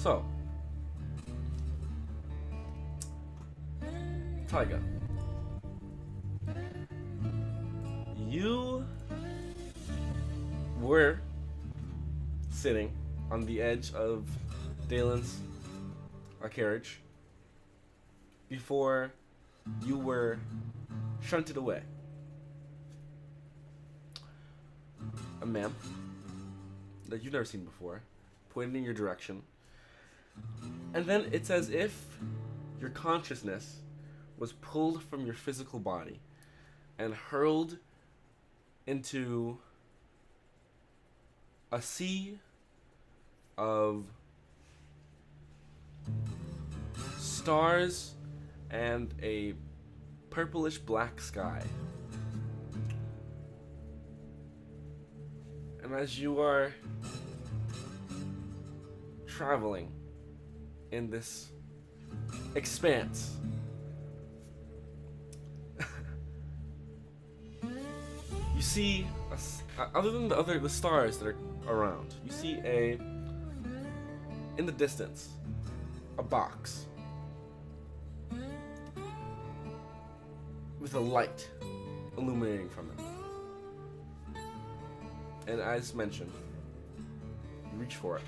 So, Taiga, you were sitting on the edge of Dalen's carriage before you were shunted away. A man that you've never seen before pointed in your direction, and then it's as if your consciousness was pulled from your physical body and hurled into a sea of stars and a purplish black sky. And as you are traveling in this expanse, you see, other than the stars that are around, you see in the distance, a box with a light illuminating from it. And as mentioned, you reach for it.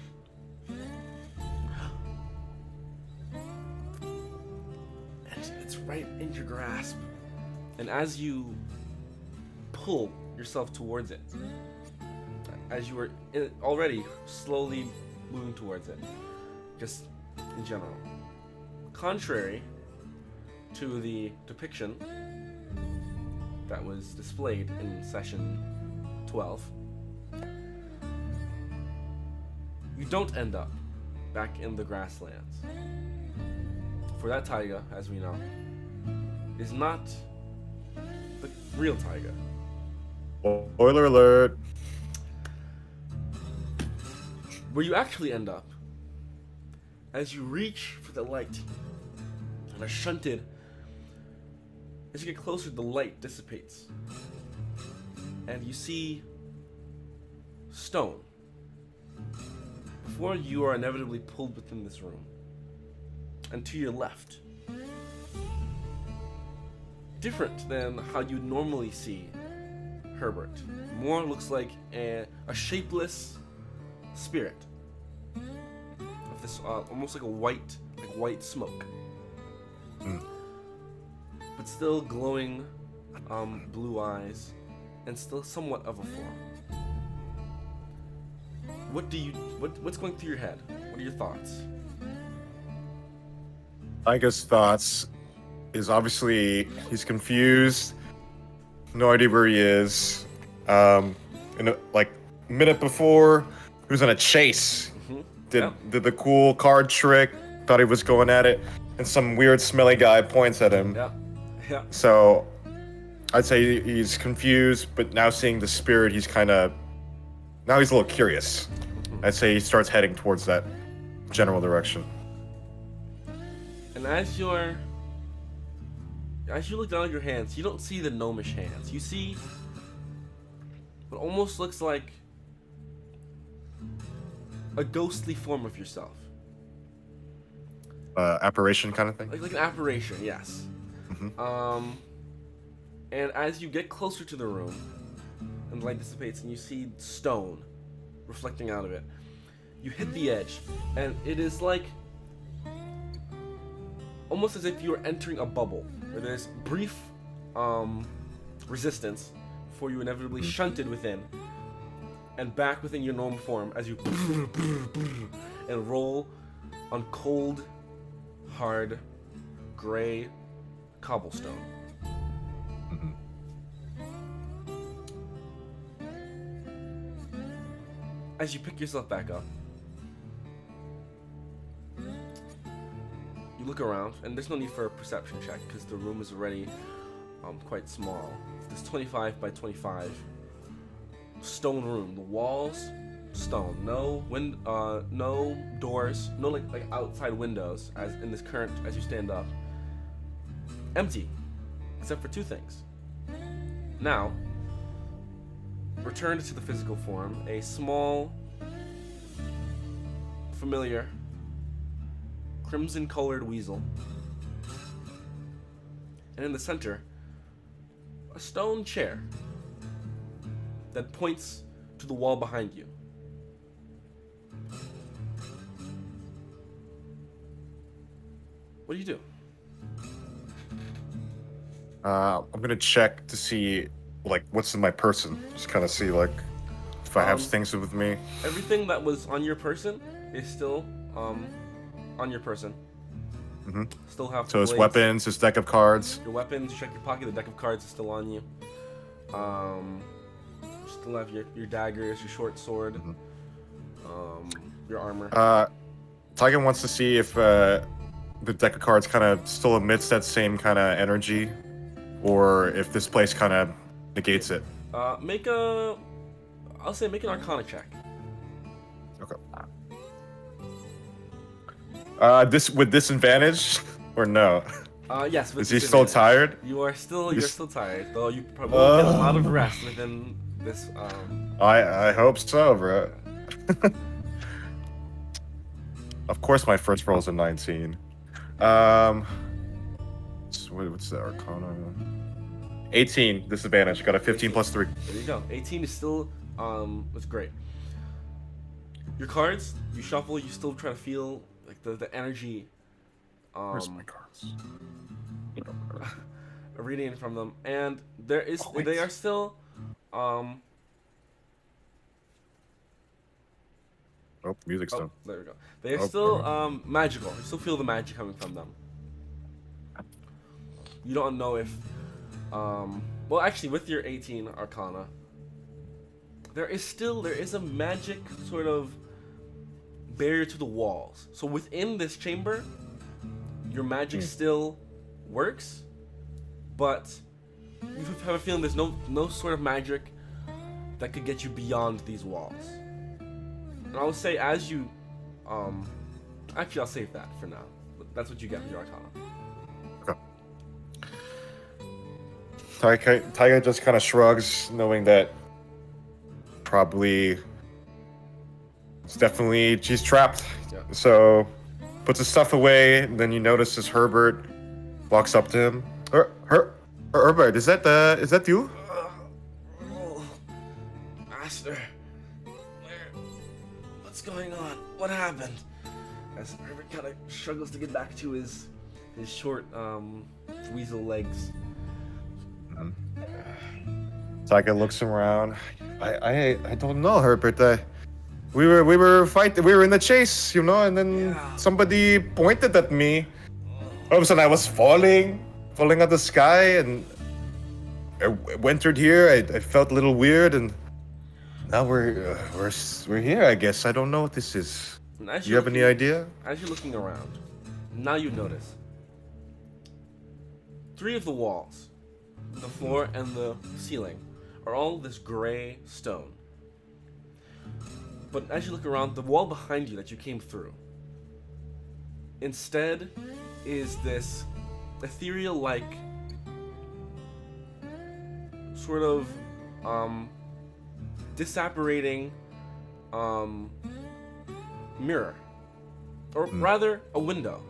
And it's right in your grasp. And as you pull yourself towards it, as you were already slowly moving towards it, just in general, contrary to the depiction that was displayed in session 12, you don't end up back in the grasslands. For that Taiga, as we know, is not the real Taiga. Spoiler alert. Where you actually end up, as you reach for the light and are shunted, as you get closer, the light dissipates. And you see stone. Before you are inevitably pulled within this room. And to your left, different than how you normally see Herbert. More looks like a shapeless spirit of this almost like white smoke, but still glowing blue eyes and still somewhat of a form. What's going through your head? What are your thoughts? Taiga's thoughts is obviously he's confused, no idea where he is. Like a minute before, he was on a chase. Did the cool card trick, thought he was going at it, and some weird smelly guy points at him. Yeah. So I'd say he's confused, but now seeing the spirit, he's a little curious. I'd say he starts heading towards that general direction. And as you look down at your hands, you don't see the gnomish hands. You see what almost looks like a ghostly form of yourself. Apparition kind of thing? Like an apparition, yes. Mm-hmm. And as you get closer to the room, and the light dissipates, and you see stone reflecting out of it, you hit the edge, and it is like almost as if you were entering a bubble, where there's brief resistance before you inevitably shunted within, and back within your normal form as you and roll on cold, hard, gray cobblestone. As you pick yourself back up, you look around, and there's no need for a perception check because the room is already quite small. This 25 by 25 stone room. The walls, stone. No doors. No like outside windows as in this current as you stand up. Empty, except for two things. Now, returned to the physical form, a small, familiar crimson-colored weasel. And in the center, a stone chair that points to the wall behind you. What do you do? I'm gonna check to see, like, what's in my person. Just kind of see, like, if I have things with me. Everything that was on your person is still on your person. Mm-hmm. Still have So his blades. weapons, his deck of cards. Your weapons, you check your pocket, the deck of cards is still on you. You still have your daggers, your short sword, your armor. Taiga wants to see if the deck of cards kind of still emits that same kind of energy, or if this place kind of negates it. I'll say make an Arcana check. Okay. This with disadvantage or no? Yes. With Is he still disadvantage. tired? You're still tired, though you probably will get a lot of rest within this. I hope so, bro. Of course, my first roll is a 19. What's the Arcana? 18 disadvantage. Got a 15 plus 3. There you go. 18 is still it's great. Your cards, you shuffle, you still try to feel like the energy. Where's my cards? Radiating from them, and they are still Oh, music's done. there we go. They are still magical. You still feel the magic coming from them. You don't know if well, actually, with your 18 Arcana, there is a magic sort of barrier to the walls. So within this chamber, your magic still works, but you have a feeling there's no sort of magic that could get you beyond these walls. And I would say as you actually I'll save that for now. But that's what you get with your Arcana. Taiga just kind of shrugs, knowing that probably she's trapped. Yeah. So puts his stuff away, and then you notice as Herbert walks up to him. Herbert, is that you? Master, what's going on? What happened? As Herbert kind of struggles to get back to his short weasel legs. Taiga looks around. I don't know, Herbert. We were fighting. We were in the chase, and then somebody pointed at me. All of a sudden, I was falling at the sky, and I entered here. I felt a little weird, and now we're here. I guess I don't know what this is. Do you have any idea? As you're looking around, now you notice 3 of the walls, the floor and the ceiling, are all this gray stone. But as you look around, the wall behind you that you came through, instead is this ethereal-like sort of disapparating mirror, or rather a window.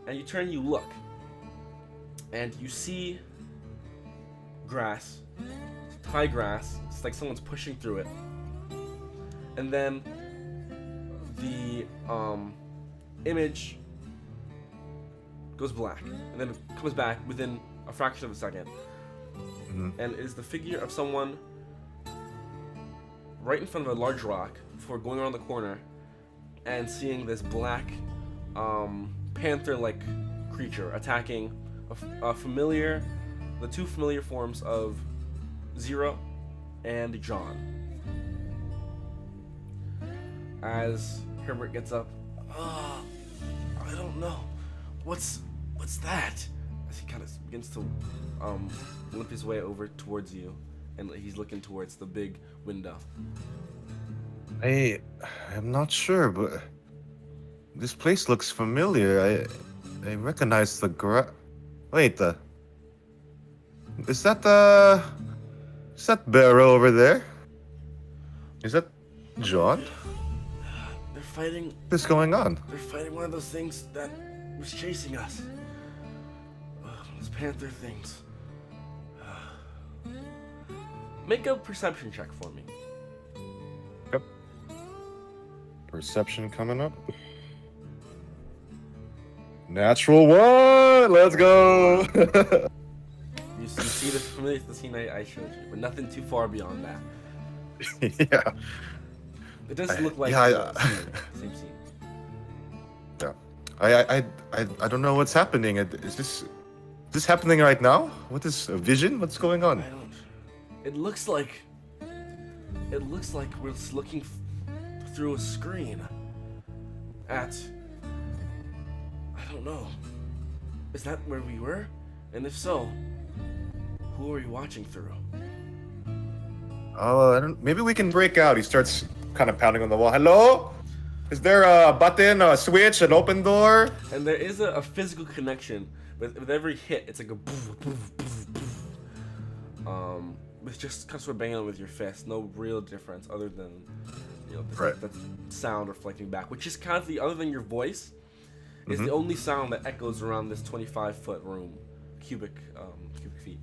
And you turn, you look, and you see grass, high grass. It's like someone's pushing through it. And then the image goes black, and then it comes back within a fraction of a second. And it is the figure of someone right in front of a large rock before going around the corner and seeing this black panther-like creature attacking the 2 familiar forms of Zero and John. As Herbert gets up, I don't know, what's that? As he kind of begins to limp his way over towards you, and he's looking towards the big window. I'm not sure, but this place looks familiar. I recognize the Wait, is that barrel over there? Is that John? They're fighting. What's going on? They're fighting one of those things that was chasing us. Those panther things. Make a perception check for me. Yep. Perception coming up. Natural 1! Let's go! You see the familiar the scene I showed you, but nothing too far beyond that. Yeah. It does look like yeah, the same scene. Yeah. I don't know what's happening. Is this happening right now? What is a vision? What's going on? I don't. It looks like we're just looking through a screen at. I don't know. Is that where we were? And if so, who are you watching through? Oh, I don't. Maybe we can break out. He starts kind of pounding on the wall. Hello? Is there a button, a switch, an open door? And there is a physical connection. With every hit, it's like a boof, boof, boof, boof. With just kind of sort of banging on with your fist. No real difference other than, Right. that sound reflecting back, which is kind of other than your voice, is the only sound that echoes around this 25-foot room, cubic feet.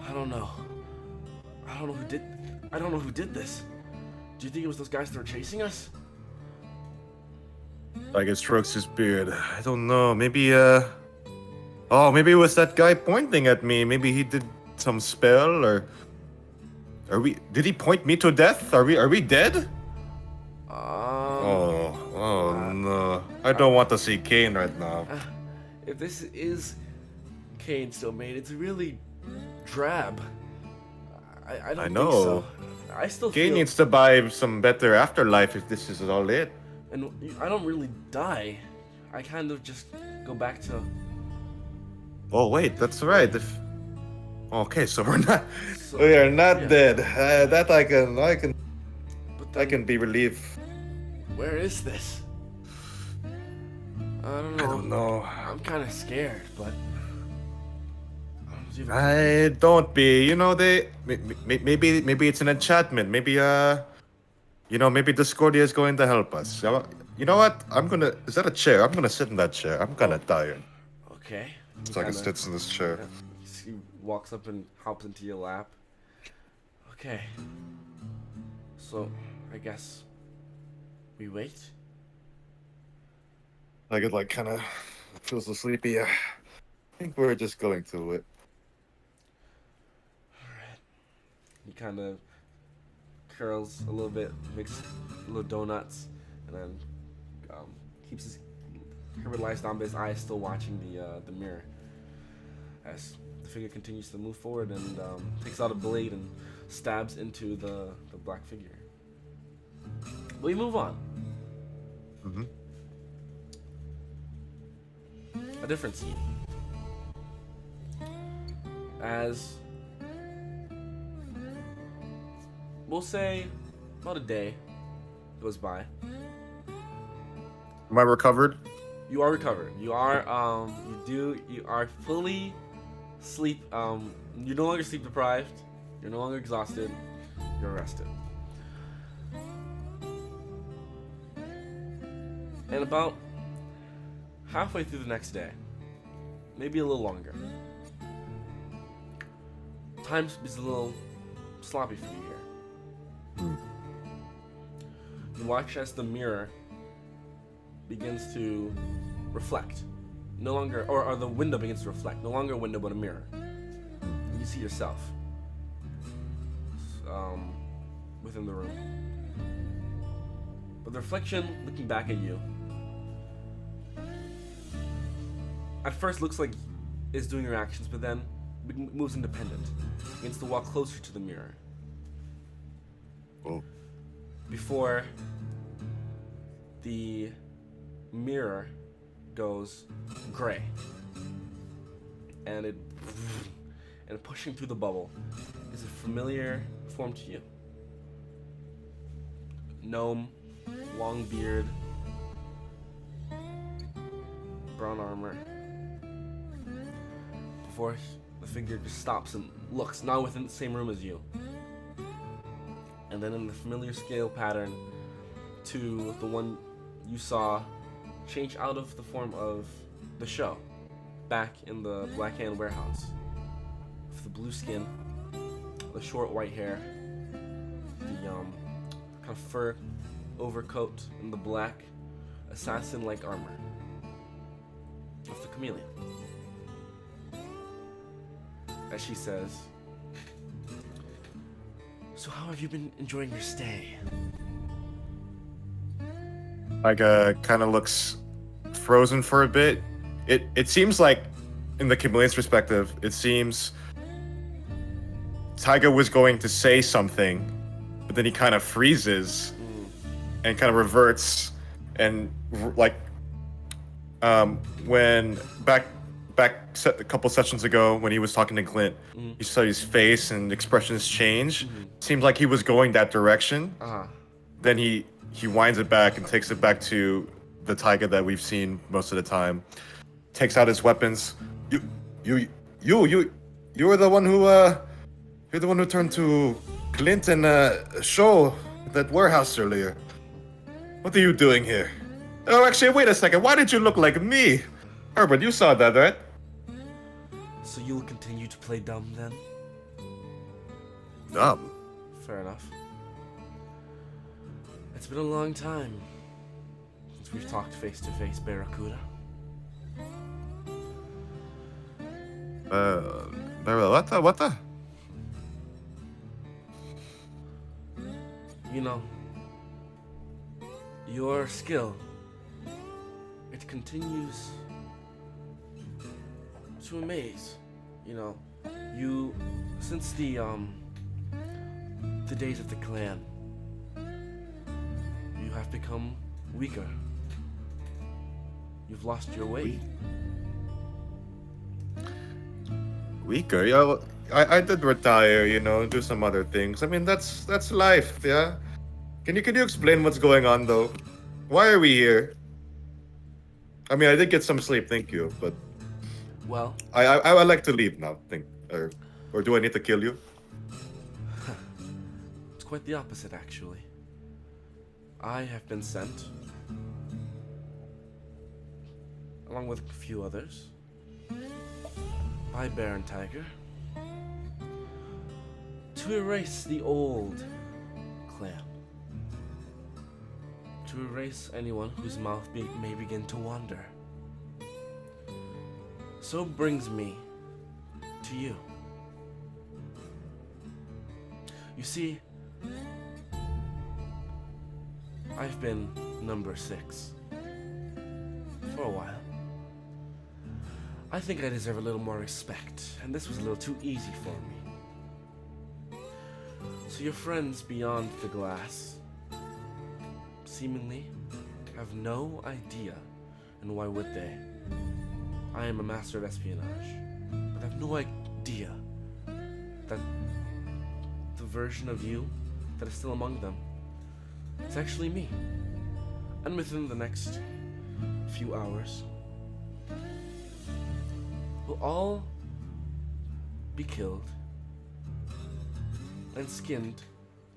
I don't know who did this. Do you think it was those guys that were chasing us? Like it strokes his beard. I don't know. Maybe maybe it was that guy pointing at me. Maybe he did some spell, or did he point me to death? Are we dead? Oh no. I don't want to see Kane right now. If this is Kane's domain, it's really drab. I don't know. think so. I still Kane feel... needs to buy some better afterlife if this is all it. And I don't really die. I kind of just go back to... Oh wait, that's right. Okay, so So, we are not yeah. dead. That I can But then, I can be relieved. where is this? I don't know. I don't know. I'm kind of scared, but... Don't be. Maybe it's an enchantment. Maybe maybe Discordia is going to help us. You know what? Is that a chair? I'm gonna sit in that chair. I'm kind of tired. Okay. So I can sit in this chair. He walks up and hops into your lap. Okay. So, I guess we wait. I get kind of feel so sleepy. I think we're just going to it. Alright. He kind of curls a little bit, makes little donuts, and then keeps his Herbert lies down, but his eyes still watching the mirror as the figure continues to move forward and takes out a blade and stabs into the black figure. We move on. Mm-hmm. A different scene. As we'll say about a day goes by. Am I recovered? You are recovered. You are you are fully sleep you're no longer sleep deprived, you're no longer exhausted, you're rested. And about halfway through the next day, maybe a little longer, time is a little sloppy for you here. You watch as the mirror begins to reflect. No longer, or the window begins to reflect. No longer a window, but a mirror. And you see yourself within the room. But the reflection looking back at you at first looks like it's doing your actions, but then moves independent. Begins to walk closer to the mirror. Oh. Before the mirror goes gray, and pushing through the bubble is a familiar form to you. Gnome, long beard, brown armor. Before the figure just stops and looks, not within the same room as you, and then in the familiar scale pattern to the one you saw change out of the form of the show back in the Black Hand warehouse. With the blue skin, the short white hair, the kind of fur overcoat, and the black assassin-like armor of the chameleon. As she says, "So how have you been enjoying your stay?" Taiga kind of looks frozen for a bit. It seems like, in the chameleon's perspective, it seems Taiga was going to say something, but then he kind of freezes and kind of reverts, and like when back a couple sessions ago when he was talking to Glint, you saw his face and expressions change. Seemed like he was going that direction. Then he winds it back and takes it back to the Taiga that we've seen most of the time. Takes out his weapons. You were the one who you're the one who turned to Glint and Show at that warehouse earlier. What are you doing here? Oh, actually, wait a second. Why did you look like me? Herbert, you saw that, right? So you'll continue to play dumb then? Dumb? Fair enough. It's been a long time since we've talked face to face, Barracuda. What the? You know, your skill, it continues to amaze. You know, you, since the days of the clan, you have become weaker. You've lost your way. Weaker? Yeah, I did retire, you know, do some other things. I mean, that's life, yeah? Can you explain what's going on, though? Why are we here? I mean, I did get some sleep, thank you, but... Well... I like to leave now, or do I need to kill you? It's quite the opposite, actually. I have been sent, along with a few others, by Baron Taiga, to erase the old clan. To erase anyone whose mouth may begin to wander. So brings me to you. You see, I've been number 6 for a while. I think I deserve a little more respect, and this was a little too easy for me. So your friends beyond the glass seemingly have no idea, and why would they? I am a master of espionage, but I have no idea that the version of you that is still among them is actually me. And within the next few hours, we'll all be killed and skinned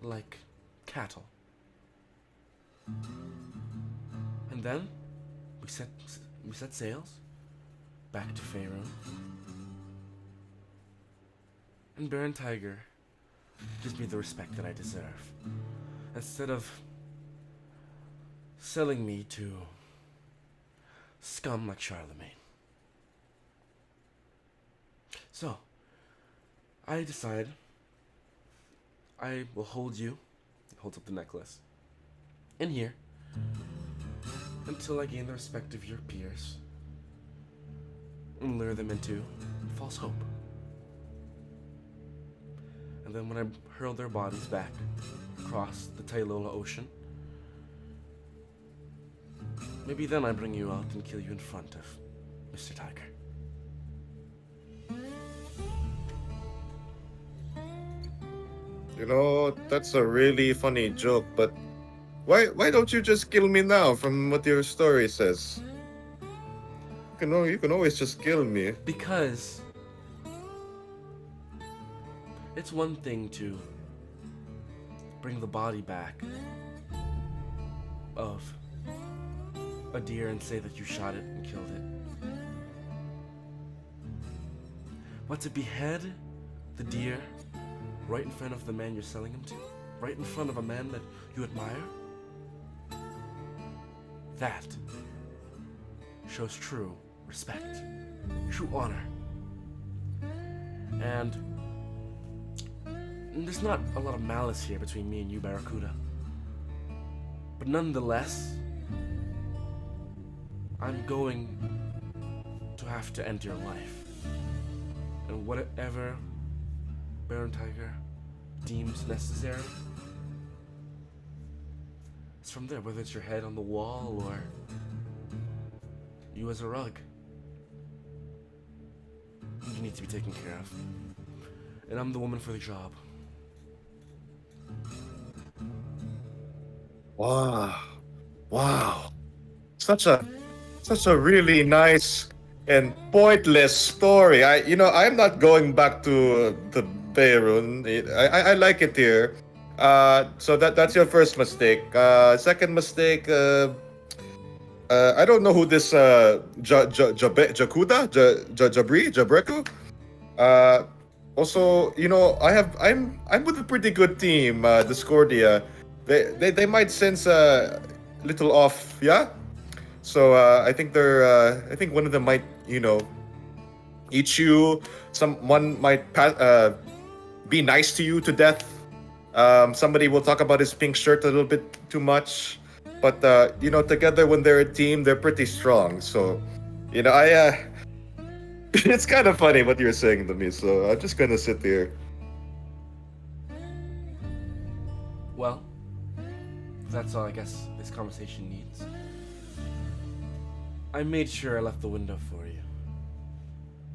like cattle. And then we set sails back to Faerun. And Baron Taiga gives me the respect that I deserve, instead of selling me to scum like Charlemagne. So, I decide I will hold you, he holds up the necklace, in here, until I gain the respect of your peers, and lure them into false hope. And then when I hurl their bodies back across the Tailola Ocean, maybe then I bring you out and kill you in front of Mr. Taiga. You know, that's a really funny joke, but why don't you just kill me now from what your story says? You can always just kill me. Because it's one thing to bring the body back of a deer and say that you shot it and killed it. But to behead the deer right in front of the man you're selling him to, right in front of a man that you admire, that shows true respect, true honor. And there's not a lot of malice here between me and you, Barracuda. But nonetheless, I'm going to have to end your life. And whatever Baron Taiga deems necessary, it's from there, whether it's your head on the wall or you as a rug. You need to be taken care of. And I'm the woman for the job. Wow. Such a really nice and pointless story. I'm not going back to the Beirut. I like it here. So that's your first mistake. Second mistake, I don't know who this Jabreku. Also, I'm with a pretty good team, Discordia. They might sense a little off, yeah. So I think I think one of them might, eat you. Someone might be nice to you to death. Somebody will talk about his pink shirt a little bit too much. But together when they're a team, they're pretty strong. So, it's kind of funny what you're saying to me. So I'm just gonna sit here. Well, that's all I guess this conversation needs. I made sure I left the window for you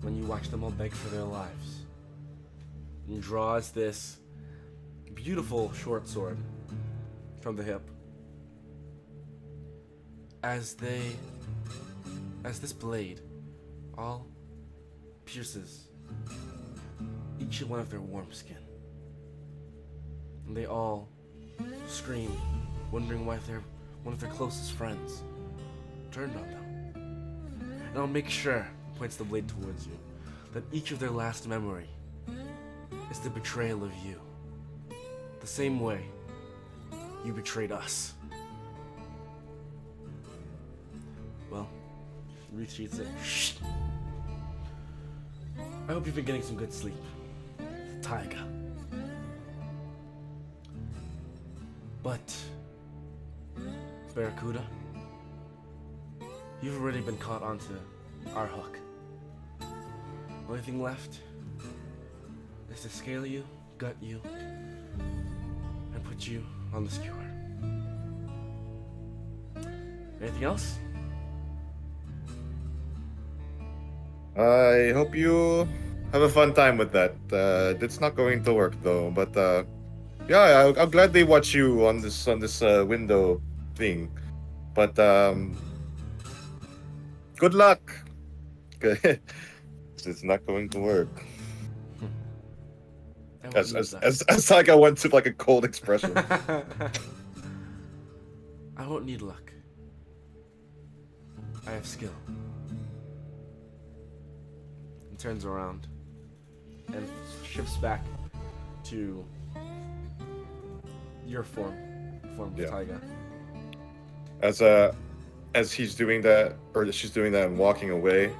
when you watched them all beg for their lives. And draws this beautiful short sword from the hip. As this blade all pierces each one of their warm skin. And they all scream, wondering why one of their closest friends turned on them. And I'll make sure, points the blade towards you, that each of their last memory is the betrayal of you. The same way you betrayed us. Well, retreats it. Shh. I hope you've been getting some good sleep, Taiga. But, Barracuda, you've already been caught onto our hook. Only thing left is to scale you, gut you, and put you on the skewer. Anything else? I hope you have a fun time with that. It's not going to work though, but yeah, I'll gladly watch you on this window thing. But good luck. It's not going to work. As like I went to like a cold expression. I won't need luck. I have skill. And turns around and shifts back to your form of Taiga. As he's doing that, or she's doing that and walking away,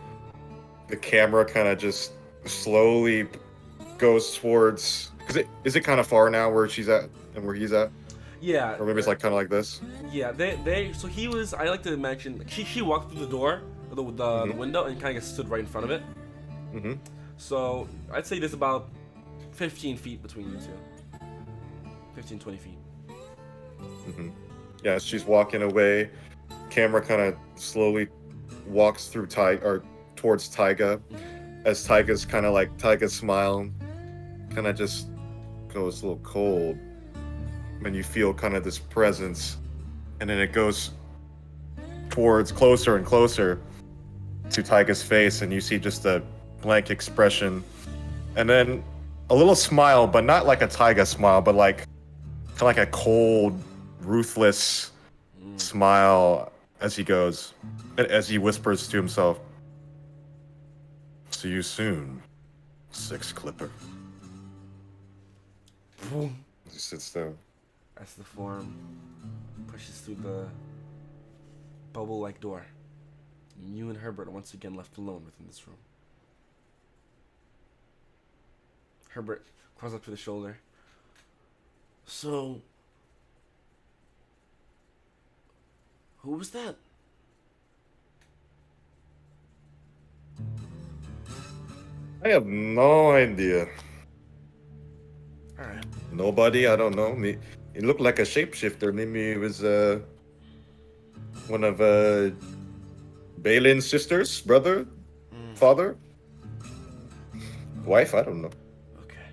the camera kind of just slowly goes towards. Is it kind of far now where she's at and where he's at? Yeah. Or maybe it's like kind of like this. Yeah. So he was. I like to imagine she walked through the door, the window, and kind of stood right in front of it. Mm-hmm. So I'd say there's about 15 feet between you two. 15, 20 feet. Mm-hmm. Yeah, she's walking away. Camera kind of slowly walks through towards Taiga, as Taiga's kind of like Taiga's smile kind of just goes a little cold, and you feel kind of this presence, and then it goes towards closer and closer to Taiga's face, and you see just a blank expression, and then a little smile, but not like a Taiga smile, but like kind of like a cold, ruthless smile as he whispers to himself, "See you soon, Six Clipper." Boom. He sits there. As the form pushes through the bubble-like door, and you and Herbert are once again left alone within this room. Herbert crawls up to the shoulder. So, who was that? I have no idea. Alright. Nobody, I don't know. He looked like a shapeshifter. Maybe he was one of Balin's sisters, brother, father, wife. I don't know. Okay.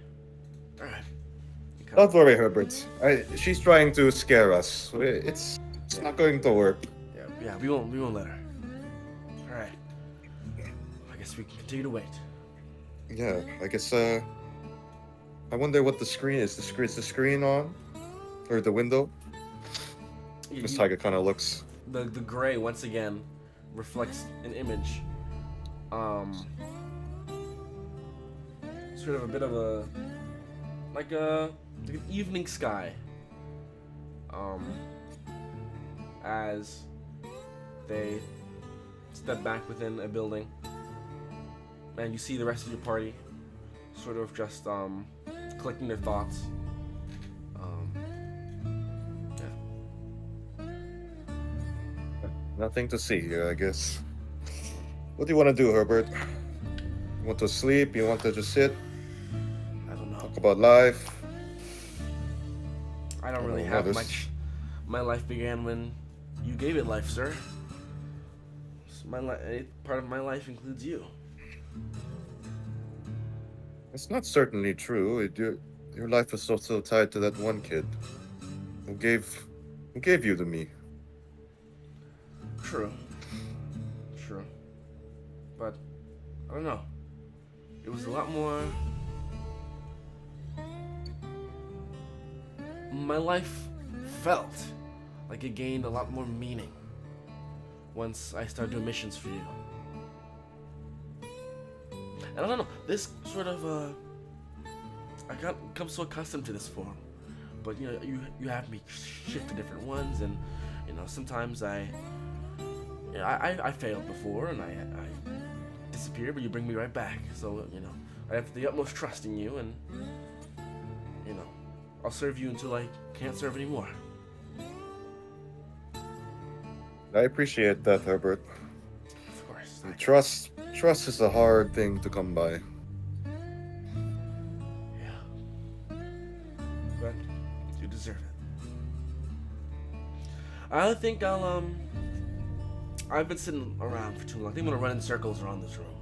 Alright. Don't worry, Herbert. She's trying to scare us. It's not going to work. Yeah, we won't let her. Alright. I guess we can continue to wait. Yeah, I guess. I wonder what the screen is. Is the screen on, or the window? Miss Taiga kind of looks. The gray once again reflects an image. Sort of a bit of a like an evening sky. As they step back within a building, and you see the rest of your party sort of just collecting their thoughts. Yeah. Nothing to see here, I guess. What do you want to do, Herbert? You want to sleep? You want to just sit? I don't know. Talk about life? I don't really have much. My life began when you gave it life, sir. So part of my life includes you. It's not certainly true. Your life is so tied to that one kid who gave you to me. True. But I don't know. It was a lot more. My life felt like it gained a lot more meaning once I started doing missions for you. And I don't know, this sort of I got become so accustomed to this form, but you know, you have me shift to different ones, and you know, sometimes I failed before and I disappear, but you bring me right back. So you know, I have the utmost trust in you, and you know, I'll serve you until I can't serve anymore. I appreciate that, Herbert. Of course. Trust is a hard thing to come by. Yeah. But you deserve it. I think I've been sitting around for too long. I think I'm gonna run in circles around this room.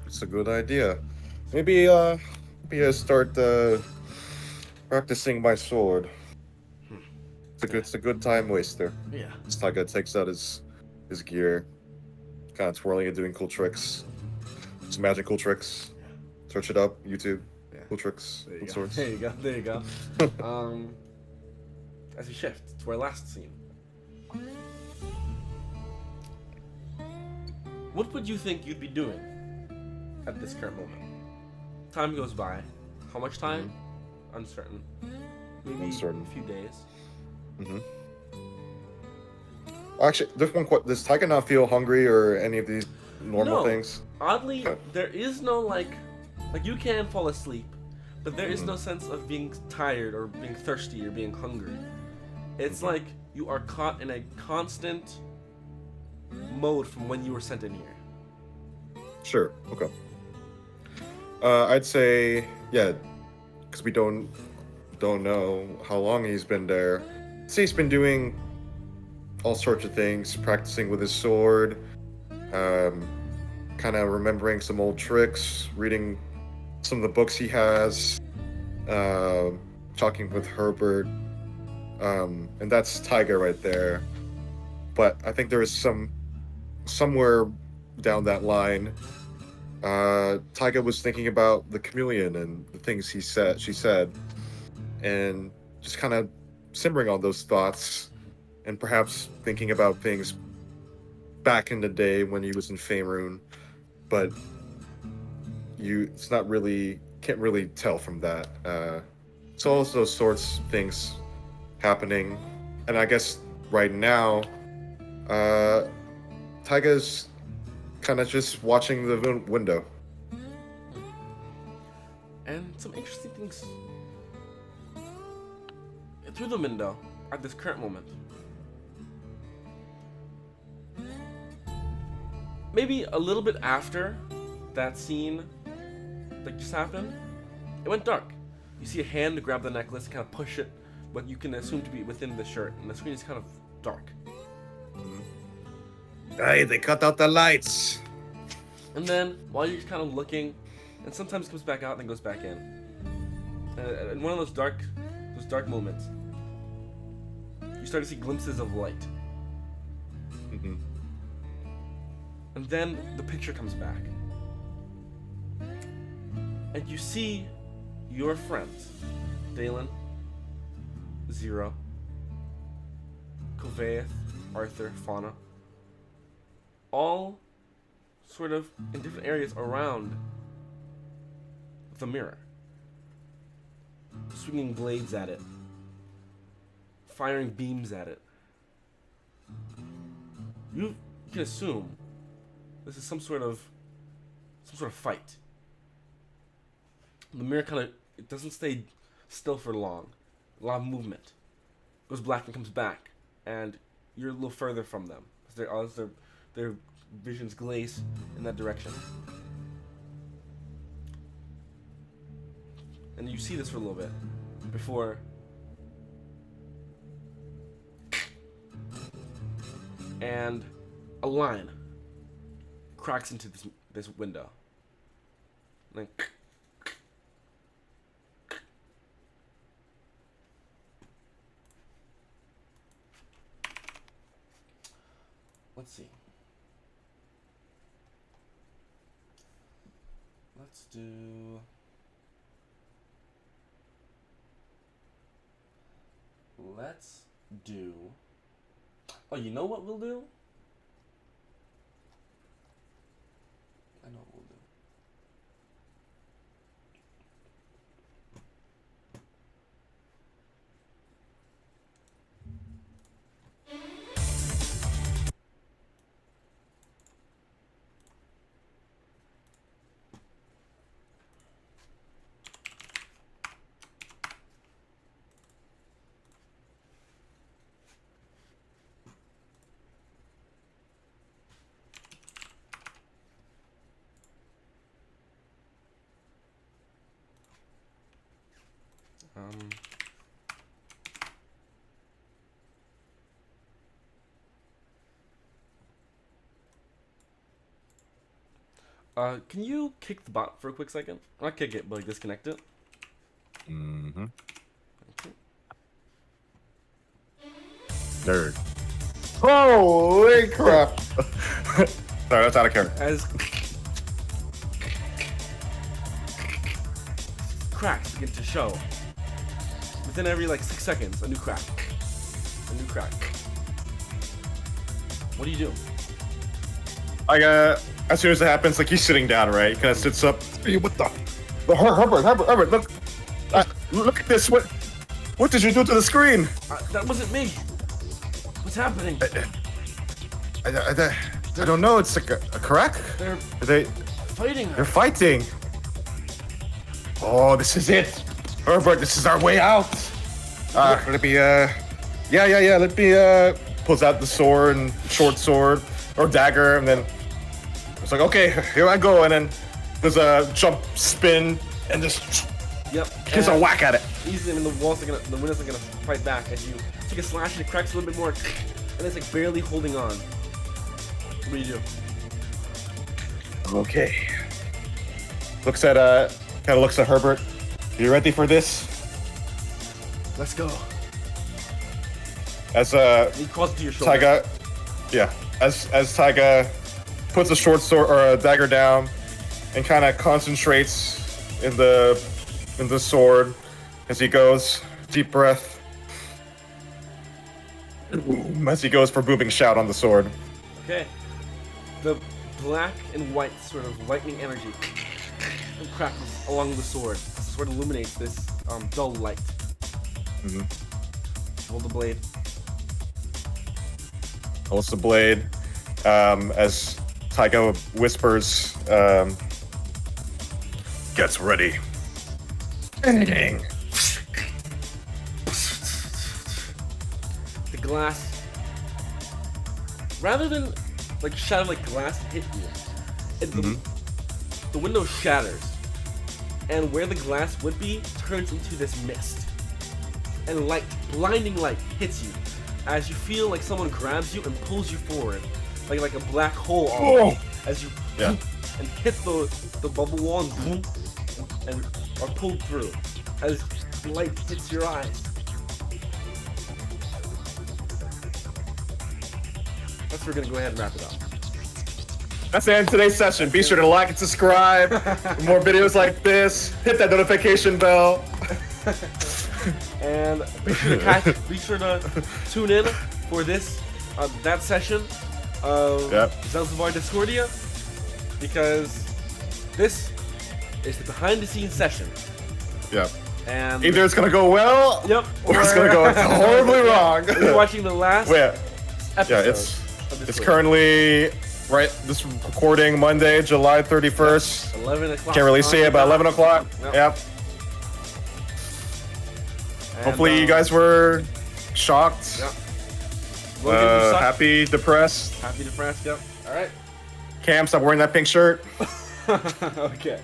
It's a good idea. Maybe I start practicing my sword. It's a good time waster. Yeah. Taiga takes out his gear, kind of twirling and doing cool tricks. Some magical tricks. Search it up, YouTube. Yeah. Cool tricks, cool swords. There you go. As we shift to our last scene. What would you think you'd be doing at this current moment? Time goes by. How much time? Uncertain. Maybe Uncertain. a few days. Mm-hmm. Actually, there's one question. Does Taiga not feel hungry or any of these normal things? Oddly, there is no like you can fall asleep, but there is no sense of being tired or being thirsty or being hungry. It's like you are caught in a constant mode from when you were sent in here. Sure. Okay. I'd say because we don't know how long he's been there. I'd say he's been doing all sorts of things, practicing with his sword, kind of remembering some old tricks, reading some of the books he has, talking with Herbert, and that's Taiga right there. But I think there is somewhere down that line, Taiga was thinking about the chameleon and the things she said, and just kind of simmering on those thoughts, and perhaps thinking about things back in the day when he was in Faerun, but it's not really, can't really tell from that. It's all those sorts of things happening, and I guess right now, Taiga's kind of just watching the window. And some interesting things through the window at this current moment. Maybe a little bit after that scene that just happened, it went dark. You see a hand grab the necklace and kind of push it, what you can assume to be within the shirt, and the screen is kind of dark. Hey, they cut out the lights. And then, while you're just kind of looking, and sometimes it comes back out and then goes back in. And one of those dark moments, you start to see glimpses of light. Mm-hmm. And then the picture comes back. And you see your friends, Dalen, Zero, Kovaeth, Arthur, Fauna, all sort of in different areas around the mirror, swinging blades at it, firing beams at it. You can assume this is some sort of fight. The mirror kind of, it doesn't stay still for long. A lot of movement. Goes black and comes back, and you're a little further from them as their visions glaze in that direction. And you see this for a little bit before and a line cracks into this window. And then let's see. Let's do. Oh, you know what we'll do? I know what we'll do. Can you kick the bot for a quick second? Not kick it, but like disconnect it. Mm-hmm. Okay. Nerd. Holy crap! Sorry, that's out of character. As cracks begin to show, within every like 6 seconds, a new crack. A new crack. What do you do? As soon as it happens, like he's sitting down, right? He kind of sits up. Hey, what the? Herbert, look at this. What did you do to the screen? That wasn't me. What's happening? I don't know. It's like a crack. They're fighting. They're fighting. Oh, this is it, Herbert. This is our way out. Let me. Let me. Pulls out the sword and short sword or dagger, and then it's like, okay, here I go, and then there's a jump, spin, and just gives a whack at it. Easily, I mean, the windows are gonna fight back as you take a slash and it cracks a little bit more, and it's like barely holding on. What do you do? Okay. Looks at Herbert. You ready for this? Let's go. As he calls to your shoulder. Taiga, as Taiga puts a short sword or a dagger down, and kind of concentrates in the sword as he goes. Deep breath. As he goes for booming shout on the sword. Okay. The black and white sort of lightning energy crackles along the sword. The sword illuminates this dull light. Mm-hmm. Hold the blade. Holds the blade. As Taiga whispers, gets ready. Dang. The glass, rather than like shatter like glass hit you, the window shatters, and where the glass would be turns into this mist, and light, blinding light, hits you as you feel like someone grabs you and pulls you forward, like a black hole almost, as you and hit the bubble wall and boom, and are pulled through as light hits your eyes. That's where we're gonna go ahead and wrap it up. That's the end of today's session. Be sure to like and subscribe for more videos like this. Hit that notification bell. And be sure to tune in for this that session of Zelzavar Discordia, because this is the behind the scenes session. Yep. And either it's gonna go well, or it's gonna go horribly wrong. We're watching the last episode. It's currently this recording Monday, July 31st. 11 o'clock. Can't really see it, but 11 o'clock. Yep. And, hopefully you guys were shocked. Yep. Happy, depressed. Happy, depressed. Yep. All right. Cam, stop wearing that pink shirt. Okay.